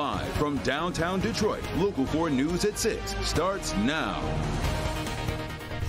Live from downtown Detroit, Local 4 News at 6 starts now.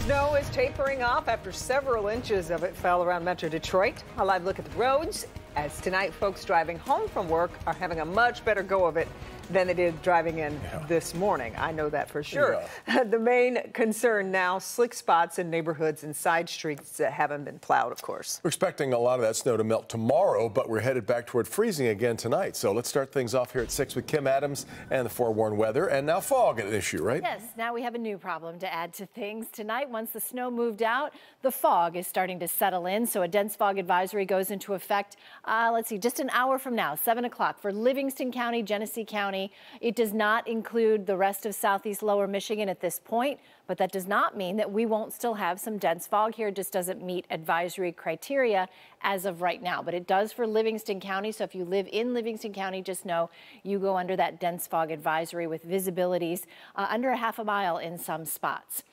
Snow is tapering off after several inches of it fell around Metro Detroit. A live look at the roads as tonight folks driving home from work are having a much better go of it than they did driving in this morning. I know that for sure. Yeah. The main concern now, slick spots in neighborhoods and side streets that haven't been plowed, of course. We're expecting a lot of that snow to melt tomorrow, but we're headed back toward freezing again tonight. So let's start things off here at 6 with Kim Adams and the forewarned weather. And now fog an issue, right? Yes, now we have a new problem to add to things. Tonight, once the snow moved out, the fog is starting to settle in. So a dense fog advisory goes into effect, let's see, just an hour from now, 7 o'clock for Livingston County, Genesee County. It does not include the rest of southeast lower Michigan at this point, but that does not mean that we won't still have some dense fog here. It just doesn't meet advisory criteria as of right now, but it does for Livingston County. So if you live in Livingston County, just know you go under that dense fog advisory with visibilities under a half a mile in some spots.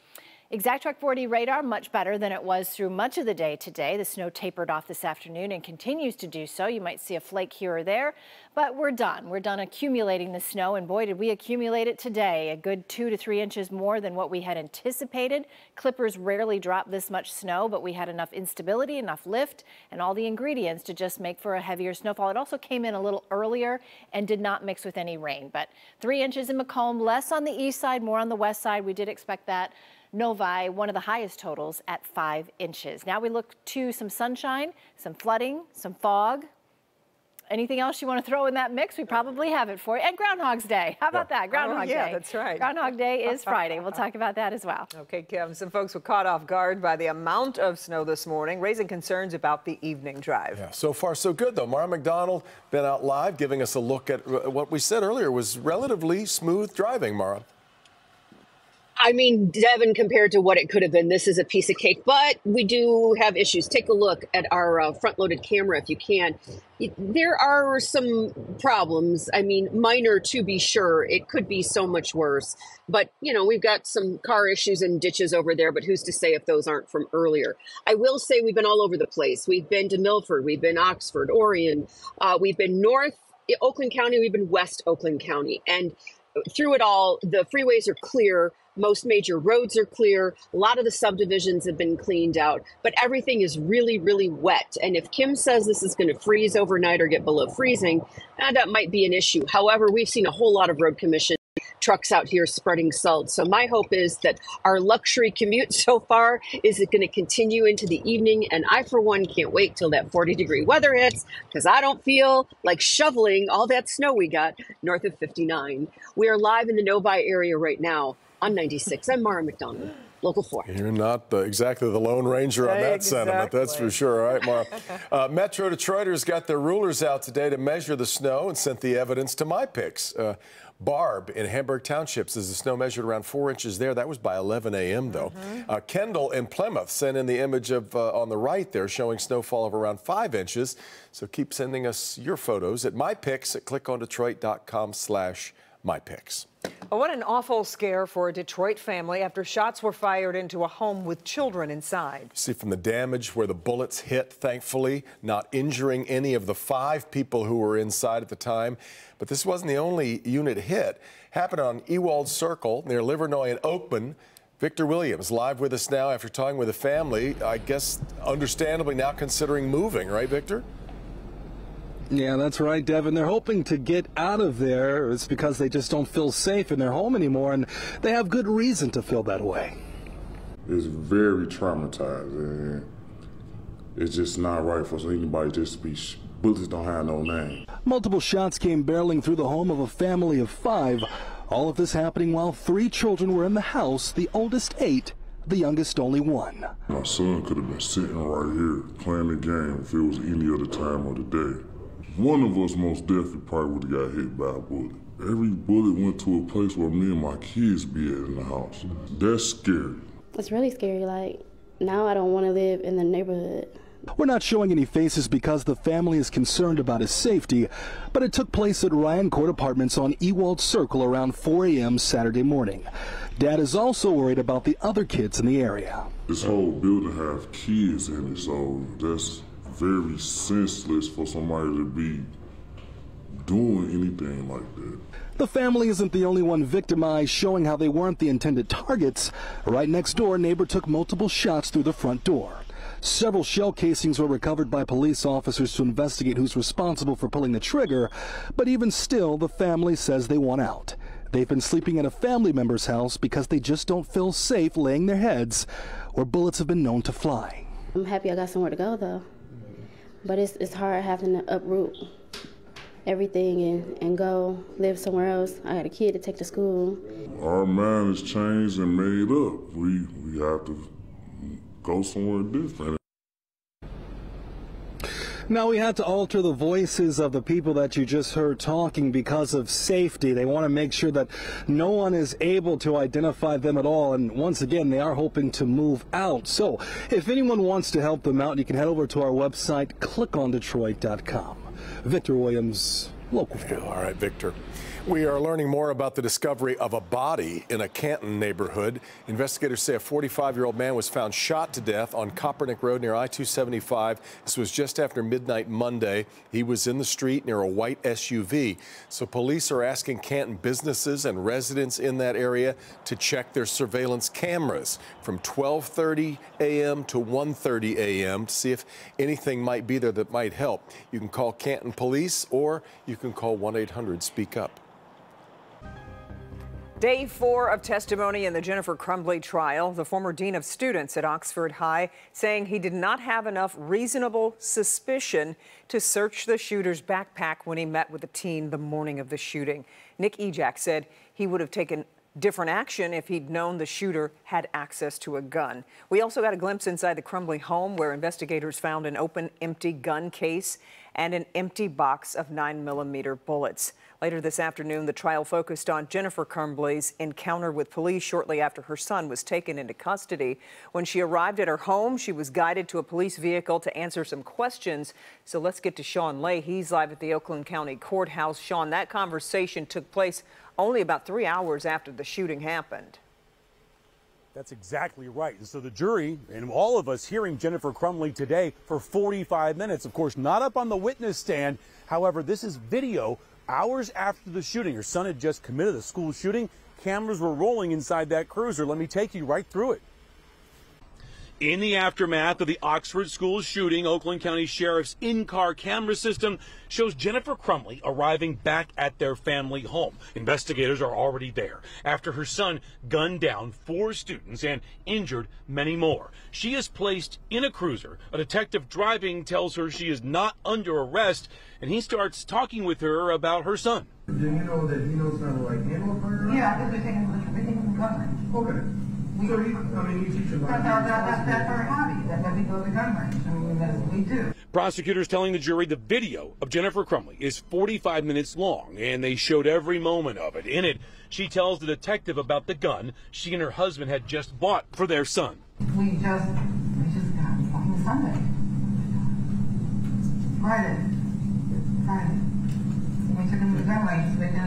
ExactTrack 4D radar much better than it was through much of the day today. The snow tapered off this afternoon and continues to do so. You might see a flake here or there, but we're done. We're done accumulating the snow, and boy, did we accumulate it today. A good 2 to 3 inches more than what we had anticipated. Clippers rarely drop this much snow, but we had enough instability, enough lift, and all the ingredients to just make for a heavier snowfall. It also came in a little earlier and did not mix with any rain, but 3 inches in Macomb, less on the east side, more on the west side. We did expect that. Novi, one of the highest totals at 5 inches. Now we look to some sunshine, some flooding, some fog. Anything else you want to throw in that mix? We probably have it for you. And Groundhog's Day. How about that? Groundhog Day. Yeah, that's right. Groundhog Day is Friday. We'll talk about that as well. Okay, Kim, some folks were caught off guard by the amount of snow this morning, raising concerns about the evening drive. Yeah, so far so good, though. Mara McDonald been out live giving us a look at what we said earlier was relatively smooth driving, Mara. I mean, Devin, compared to what it could have been, this is a piece of cake, but we do have issues. Take a look at our front-loaded camera if you can. There are some problems. I mean, minor to be sure. It could be so much worse. But, you know, we've got some car issues and ditches over there, but who's to say if those aren't from earlier? I will say we've been all over the place. We've been to Milford, we've been Oxford, Orion, we've been north Oakland County, we've been west Oakland County. And through it all, the freeways are clear. Most major roads are clear. A lot of the subdivisions have been cleaned out, but everything is really, really wet. And if Kim says this is going to freeze overnight or get below freezing, that might be an issue. However, we've seen a whole lot of road commission trucks out here spreading salt. So my hope is that our luxury commute so far is going to continue into the evening. And I, for one, can't wait till that 40-degree weather hits because I don't feel like shoveling all that snow we got north of 59. We are live in the Novi area right now on 96. I'm Mara McDonald, Local 4. You're not exactly the Lone Ranger on that sentiment, that's for sure. All right, Mara. Metro Detroiters got their rulers out today to measure the snow and sent the evidence to my picks. Barb in Hamburg Township says the snow measured around 4 inches there. That was by 11 a.m. though. Kendall in Plymouth sent in the image of on the right there showing snowfall of around 5 inches. So keep sending us your photos at mypicks at clickondetroit.com/mypicks. Oh, what an awful scare for a Detroit family after shots were fired into a home with children inside. See from the damage where the bullets hit, thankfully, not injuring any of the 5 people who were inside at the time. But this wasn't the only unit hit. Happened on Ewald Circle near Livernois and Oakman. Victor Williams live with us now after talking with the family. I guess understandably now considering moving, right, Victor? Yeah, that's right, Devin. They're hoping to get out of there. It's because they just don't feel safe in their home anymore, and they have good reason to feel that way. It's very traumatized, and it's just not right for anybody just to be. Bullets don't have no name. Multiple shots came barreling through the home of a family of 5. All of this happening while 3 children were in the house, the oldest 8, the youngest only 1. My son could have been sitting right here playing the game if it was any other time of the day. One of us most definitely probably would have got hit by a bullet. Every bullet went to a place where me and my kids be at in the house. That's scary. It's really scary. Like, now I don't want to live in the neighborhood. We're not showing any faces because the family is concerned about his safety, but it took place at Ryan Court Apartments on Ewald Circle around 4 a.m. Saturday morning. Dad is also worried about the other kids in the area. This whole building has kids in it, so that's very senseless for somebody to be doing anything like that. The family isn't the only one victimized, showing how they weren't the intended targets. Right next door, a neighbor took multiple shots through the front door. Several shell casings were recovered by police officers to investigate who's responsible for pulling the trigger, but even still, the family says they want out. They've been sleeping at a family member's house because they just don't feel safe laying their heads where bullets have been known to fly. I'm happy I got somewhere to go, though. But it's hard having to uproot everything and go live somewhere else. I got a kid to take to school. Our mind is changed and made up. We have to go somewhere different. Now, we had to alter the voices of the people that you just heard talking because of safety. They want to make sure that no one is able to identify them at all. And once again, they are hoping to move out. So if anyone wants to help them out, you can head over to our website, clickondetroit.com. Victor Williams, Local 4. All right, Victor. We are learning more about the discovery of a body in a Canton neighborhood. Investigators say a 45-year-old man was found shot to death on Coppernick Road near I-275. This was just after midnight Monday. He was in the street near a white SUV. So police are asking Canton businesses and residents in that area to check their surveillance cameras from 12:30 a.m. to 1:30 a.m. to see if anything might be there that might help. You can call Canton Police or you can call 1-800-SPEAK-UP. Day 4 of testimony in the Jennifer Crumbley trial. The former dean of students at Oxford High saying he did not have enough reasonable suspicion to search the shooter's backpack when he met with the teen the morning of the shooting. Nick Ejak said he would have taken different action if he'd known the shooter had access to a gun. We also got a glimpse inside the Crumbley home where investigators found an open, empty gun case and an empty box of 9mm bullets. Later this afternoon, the trial focused on Jennifer Crumbley's encounter with police shortly after her son was taken into custody. When she arrived at her home, she was guided to a police vehicle to answer some questions. So let's get to Sean Lay. He's live at the Oakland County Courthouse. Sean, that conversation took place only about 3 hours after the shooting happened. That's exactly right. And so the jury and all of us hearing Jennifer Crumbley today for 45 minutes, of course, not up on the witness stand. However, this is video hours after the shooting. Her son had just committed a school shooting. Cameras were rolling inside that cruiser. Let me take you right through it. In the aftermath of the Oxford school shooting, Oakland County Sheriff's in-car camera system shows Jennifer Crumbley arriving back at their family home. Investigators are already there after her son gunned down 4 students and injured many more. She is placed in a cruiser. A detective driving tells her she is not under arrest, and he starts talking with her about her son. Do you know that he knows how to handle a firearm? Yeah, because we're taking gun range. Okay. So he, you teach him that's our hobby, that we go to gun range, and that's what we do. Prosecutors telling the jury the video of Jennifer Crumbley is 45 minutes long, and they showed every moment of it. In it, she tells the detective about the gun she and her husband had just bought for their son. We just got fucking Sunday. Friday. We took him to the gun range so they can...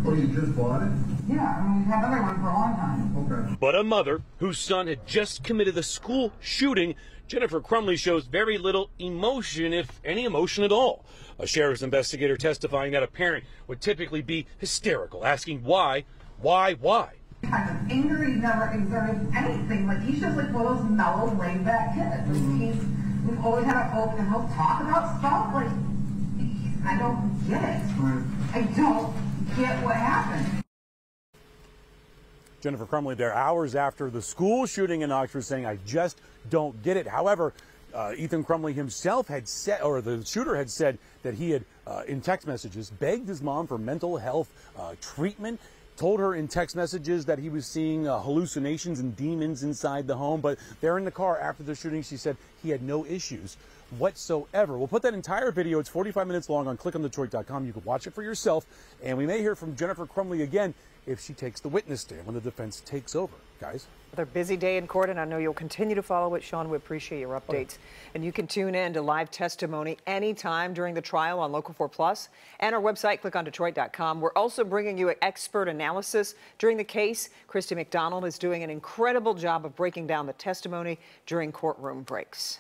Oh, you just bought it? Yeah, I mean, we've had other one for a long time. Okay. But a mother whose son had just committed a school shooting, Jennifer Crumbley shows very little emotion, if any emotion at all. A sheriff's investigator testifying that a parent would typically be hysterical, asking why? Kind of anger, he's never exerted anything. Like, he's just like one of those mellow, laid-back kids. We've always had an open, and he'll talk about stuff. Like, I don't get it. I don't get what happened. Jennifer Crumbley there hours after the school shooting in Oxford saying, I just don't get it. However, Ethan Crumbley himself had said, or the shooter had said, that he had, in text messages, begged his mom for mental health treatment, told her in text messages that he was seeing hallucinations and demons inside the home. But there in the car after the shooting, she said he had no issues whatsoever. We'll put that entire video, it's 45 minutes long, on clickondetroit.com. You can watch it for yourself. And we may hear from Jennifer Crumbley again if she takes the witness stand when the defense takes over. Guys? Another busy day in court, and I know you'll continue to follow it. Sean, we appreciate your updates. And you can tune in to live testimony anytime during the trial on Local 4 Plus and our website, clickondetroit.com. We're also bringing you an expert analysis during the case. Christy McDonald is doing an incredible job of breaking down the testimony during courtroom breaks.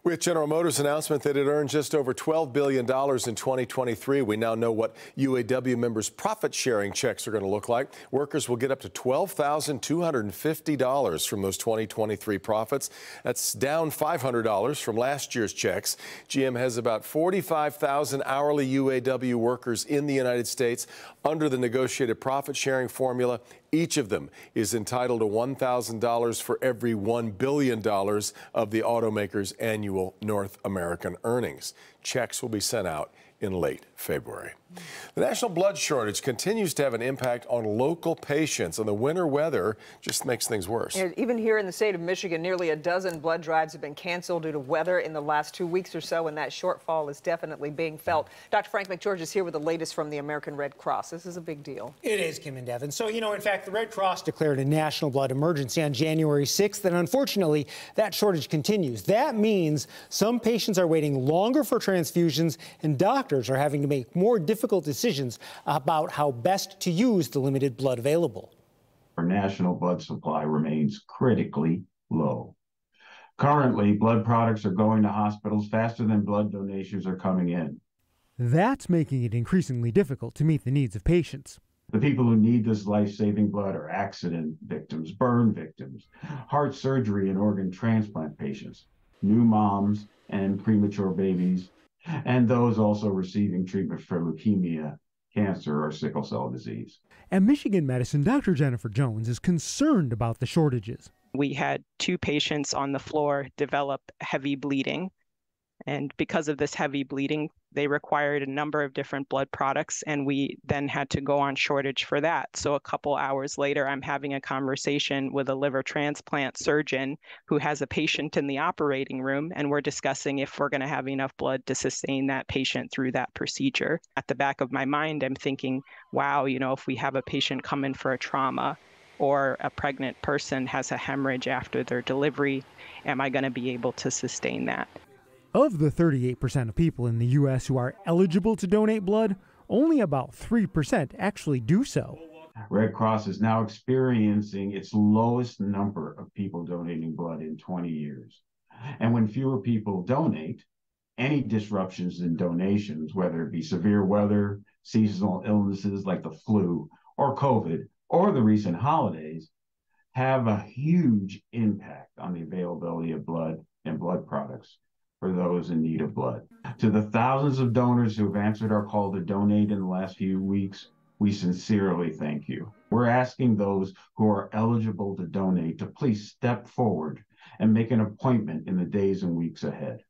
With General Motors' announcement that it earned just over $12 billion in 2023, we now know what UAW members' profit-sharing checks are going to look like. Workers will get up to $12,250 from those 2023 profits. That's down $500 from last year's checks. GM has about 45,000 hourly UAW workers in the United States under the negotiated profit-sharing formula. Each of them is entitled to $1,000 for every $1 billion of the automaker's annual North American earnings. Checks will be sent out in late February. The national blood shortage continues to have an impact on local patients, and the winter weather just makes things worse. Even here in the state of Michigan, nearly a dozen blood drives have been canceled due to weather in the last 2 weeks or so, and that shortfall is definitely being felt. Dr. Frank McGeorge is here with the latest from the American Red Cross. This is a big deal. It is, Kim and Devin. So, in fact, the Red Cross declared a national blood emergency on January 6th, and unfortunately, that shortage continues. That means some patients are waiting longer for transfusions, and doctors are having to make more difficult decisions about how best to use the limited blood available. Our national blood supply remains critically low. Currently, blood products are going to hospitals faster than blood donations are coming in. That's making it increasingly difficult to meet the needs of patients. The people who need this life-saving blood are accident victims, burn victims, heart surgery and organ transplant patients, new moms and premature babies, and those also receiving treatment for leukemia, cancer, or sickle cell disease. At Michigan Medicine, Dr. Jennifer Jones is concerned about the shortages. We had 2 patients on the floor develop heavy bleeding. And because of this heavy bleeding, they required a number of different blood products, and we then had to go on shortage for that. So a couple hours later, I'm having a conversation with a liver transplant surgeon who has a patient in the operating room, and we're discussing if we're going to have enough blood to sustain that patient through that procedure. At the back of my mind, I'm thinking, wow, if we have a patient come in for a trauma, or a pregnant person has a hemorrhage after their delivery, am I going to be able to sustain that? Of the 38% of people in the U.S. who are eligible to donate blood, only about 3% actually do so. Red Cross is now experiencing its lowest number of people donating blood in 20 years. And when fewer people donate, any disruptions in donations, whether it be severe weather, seasonal illnesses like the flu or COVID, or the recent holidays, have a huge impact on the availability of blood and blood products for those in need of blood. To the thousands of donors who have answered our call to donate in the last few weeks, we sincerely thank you. We're asking those who are eligible to donate to please step forward and make an appointment in the days and weeks ahead.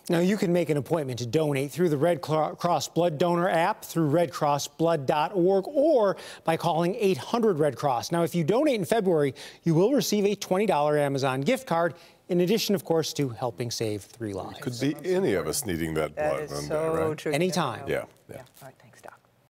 Now, you can make an appointment to donate through the Red Cross Blood Donor app, through redcrossblood.org, or by calling 800-RED-CROSS. Now, if you donate in February, you will receive a $20 Amazon gift card, in addition, of course, to helping save 3 lives. Could be any of us needing that blood one day, right? True. Anytime. Yeah. All right, thanks, Doc.